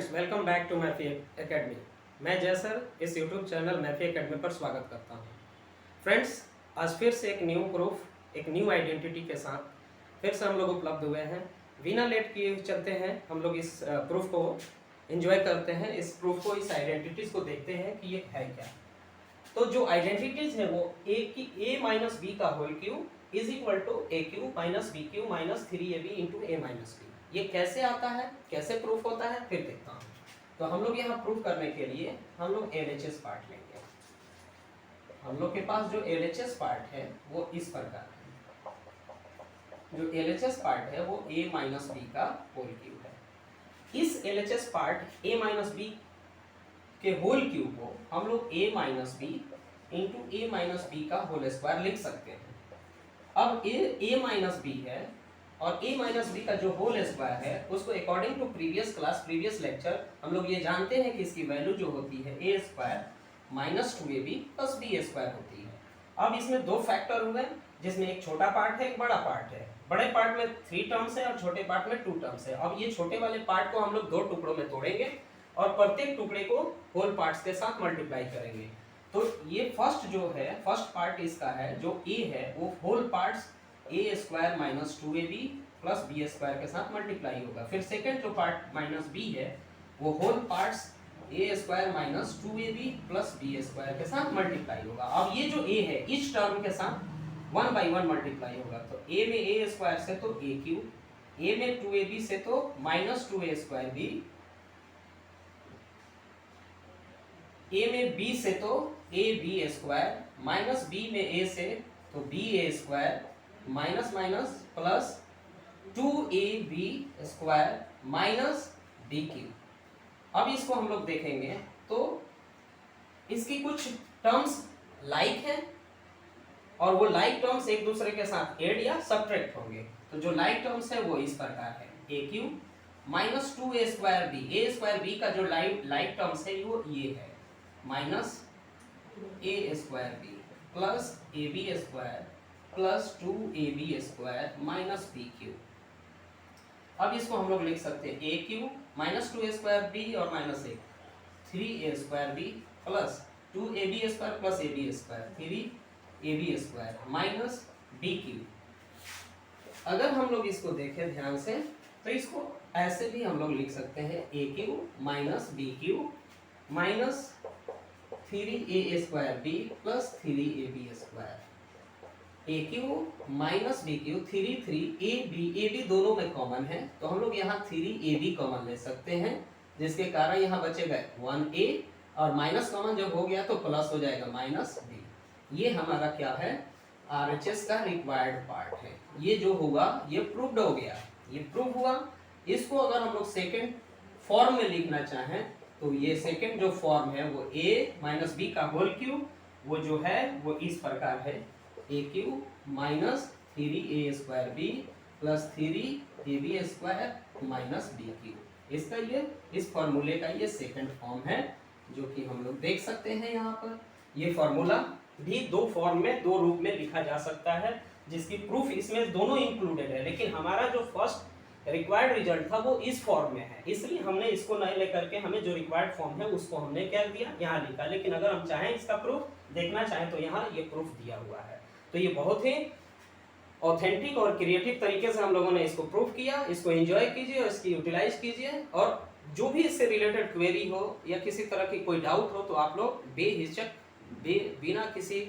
Friends, welcome back to मैफी academy. मैं Jay sir इस यूट्यूब चैनल मैफी एकेडमी पर स्वागत करता हूं। फ्रेंड्स, आज फिर से एक न्यू प्रूफ, एक न्यू आइडेंटिटी के साथ फिर से हम लोग उपलब्ध हुए हैं। बिना लेट किए चलते हैं, हम लोग इस प्रूफ को एंजॉय करते हैं, इस प्रूफ को, इस आइडेंटिटीज को देखते हैं कि ये है क्या। तो जो आइडेंटिटीज है वो a माइनस बी का whole cube is equal to A cube minus B cube minus 3ab into A minus B. ये कैसे आता है, कैसे प्रूफ होता है, फिर देखता हूँ। तो हम लोग यहाँ प्रूफ करने के लिए हम लोग LHS पार्ट लेंगे। हम लोग के पास जो LHS पार्ट है वो इस प्रकार है। जो LHS पार्ट है वो a माइनस बी का होल क्यूब है। इस LHS part a minus B के होल क्यूब को हम लोग a minus B into A minus B का होल स्क्वायर लिख सकते हैं। अब a माइनस बी है और a माइनस बी का जो होल स्क्वायर है उसको according to previous class, previous lecture, हम लोग ये जानते हैं कि इसकी वैल्यू जो होती है a square minus 2ab plus b square होती है। अब इसमें दो फैक्टर हुए जिसमें एक छोटा पार्ट है, एक बड़ा पार्ट है। बड़े पार्ट में 3 टर्म्स है और छोटे पार्ट में 2 टर्म्स है। अब ये छोटे वाले पार्ट को हम लोग 2 टुकड़ों में तोड़ेंगे और प्रत्येक टुकड़े को होल पार्ट्स के साथ मल्टीप्लाई करेंगे। तो ये फर्स्ट जो है, फर्स्ट पार्ट इसका है जो a है वो whole parts a square minus 2ab plus b square के साथ मल्टीप्लाई होगा। फिर सेकंड जो पार्ट माइनस b है वो whole parts a square minus 2ab plus b square के साथ मल्टीप्लाई होगा। अब ये जो a है इस टर्म के साथ 1 बाई 1 मल्टीप्लाई होगा। तो a में a स्क्वायर से तो a क्यूब, a में 2ab से तो minus 2a square b, a में b से तो ab स्क्वायर, माइनस b में a से तो ba square, minus minus plus 2ab square minus b cube. अब इसको हम लोग देखेंगे तो इसकी कुछ टर्म्स लाइक है और वो लाइक टर्म्स एक दूसरे के साथ ऐड या सब्ट्रैक्ट होंगे। तो जो लाइक टर्म्स है वो इस प्रकार है, a cube minus 2a square b, a square b का जो लाइक टर्म्स है वो ये है minus a square b plus ab square plus 2ab square minus b cube. अब इसको हम लोग लिख सकते हैं a cube minus 2a square b और minus 3a square b plus 2ab square plus ab square 3ab square minus b cube. अगर हम लोग इसको देखें ध्यान से तो इसको ऐसे भी हम लोग लिख सकते हैं a cube minus b cube minus 3a square b plus 3ab square, a cube minus b cube 3ab दोनों में कॉमन है तो हम लोग यहाँ 3ab कॉमन ले सकते हैं, जिसके कारण यहाँ बचेगा 1a और माइनस कॉमन जब हो गया तो प्लस हो जाएगा माइनस b। ये हमारा क्या है, RHS का रिक्वायर्ड पार्ट है। ये जो हुआ ये प्रूव्ड हो गया, ये प्रूव हुआ। इसको अगर हम लोग सेकेंड फॉर्म में लिखना चाहें तो ये सेकेंड जो फॉर्म है वो a माइनस बी का होल क्यूब, वो जो है वो इस प्रकार है a cube minus 3a square b plus 3ab square minus b cube. इसका ये इस फॉर्मूले का ये सेकंड फॉर्म है जो कि हम लोग देख सकते हैं यहाँ पर। ये फॉर्मूला भी दो फॉर्म में, दो रूप में लिखा जा सकता है, जिसकी प्रूफ इसमें दोनों इंक्लूडेड है। लेकिन हमारा जो फर्स्ट रिक्वायर्ड रिजल्ट था वो इस फॉर्म में है, इसलिए हमने इसको नहीं लेकर के हमें जो रिक्वायर्ड फॉर्म है उसको हमने क्या दिया, यहाँ लिखा। लेकिन अगर हम चाहें इसका प्रूफ देखना चाहें तो यहाँ ये प्रूफ दिया हुआ है। तो ये बहुत ही ऑथेंटिक और क्रिएटिव तरीके से हम लोगों ने इसको प्रूफ किया। इसको एंजॉय कीजिए और इसकी यूटिलाइज कीजिए, और जो भी इससे रिलेटेड क्वेरी हो या किसी तरह की कोई डाउट हो तो आप लोग बेहिचक बिना किसी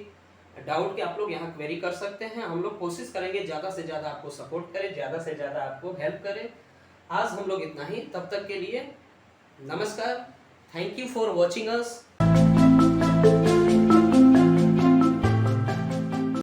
डाउट के आप लोग यहाँ क्वेरी कर सकते हैं। हम लोग कोशिश करेंगे ज़्यादा से ज़्यादा आपको सपोर्ट करें, ज़्यादा से ज़्यादा आपको हेल्प करें। आज हम लोग इतना ही, तब तक के लिए नमस्कार। Thank you for watching us.